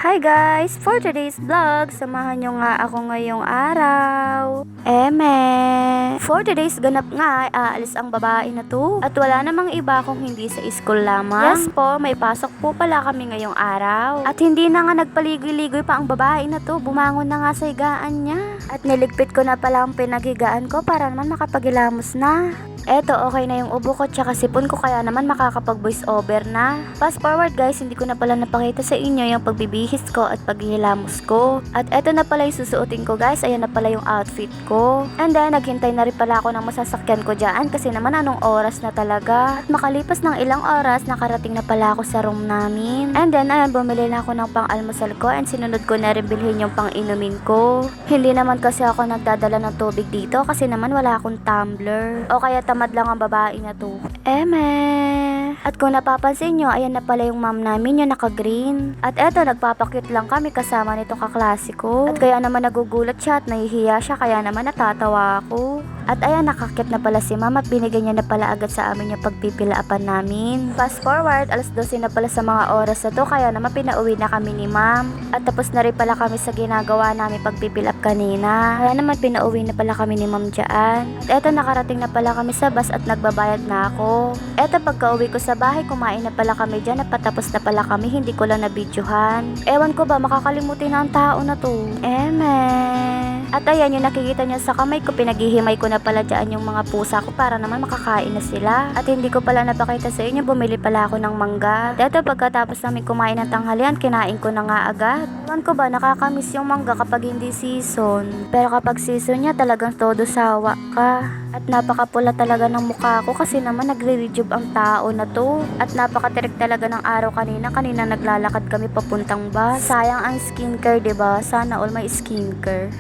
Hi guys! For today's vlog, samahan nyo nga ako ngayong araw. For today's ganap nga, aalis ang babae na to. At wala namang iba kung hindi sa school lamang. Yes po, may pasok po pala kami ngayong araw. At hindi na nga nagpaligoy-ligoy pa ang babae na to, bumangon na nga sa higaan niya. At niligpit ko na pala ang pinaghigaan ko para naman makapagilamos na. Eto, okay na yung ubo ko tsaka sipon ko kaya naman makakapag voice over na. Fast forward guys, hindi ko na pala napakita sa inyo yung pagbibihis ko at paghihilamos ko. At eto na pala yung susuotin ko guys, ayan na pala yung outfit ko. And then, naghintay na rin pala ako ng masasakyan ko dyan kasi naman anong oras na talaga. At makalipas ng ilang oras, nakarating na pala ako sa room namin. And then, ayan, bumili na ako ng pang-almusal ko and sinunod ko na rin bilhin yung pang-inumin ko. Hindi naman kasi ako nagdadala ng tubig dito kasi naman wala akong tumbler. O kaya tamad lang ang babae na to. At kung napapansin nyo, ayan na pala yung mom namin, yung naka-green. At eto, nagpapakit lang kami kasama nitong kaklasiko. At kaya naman nagugulat siya at nahihiya siya, kaya naman natatawa ako. At ayan, nakakit na pala si mom at binigay niya na pala agad sa amin yung pagpipilaapan namin. Fast forward, alas 12 na pala sa mga oras na to, kaya naman pinauwi na kami ni mom. At tapos na rin pala kami sa ginagawa namin pagpipilap kanina. Kaya naman pinauwi na pala kami ni mom dyan. At eto, nakarating na pala kami sa bus at nagbabayad na ako. Eto, pagka-uwi ko sa bahay, kumain na pala kami dyan at patapos na pala kami, hindi ko lang nabidyohan. Ewan ko ba, makakalimutin na ang tao na to. At ayan, yung nakikita niyo sa kamay ko, pinaghihimay ko na pala dyan yung mga pusa ko para naman makakain na sila. At hindi ko pala napakita sa inyo, bumili pala ako ng mangga. Dito pagkatapos namin kumain ng tanghalian, kinain ko na nga agad. Ewan ko ba, nakakamiss yung mangga kapag hindi season. Pero kapag season niya, talagang todo sawa ka. At napakapula talaga ng mukha ko kasi naman nagre-rejuve ang tao na to. At napakatirik talaga ng araw kanina. Kanina naglalakad kami papuntang bus. Sayang ang skincare, 'di ba? Sana all may skincare.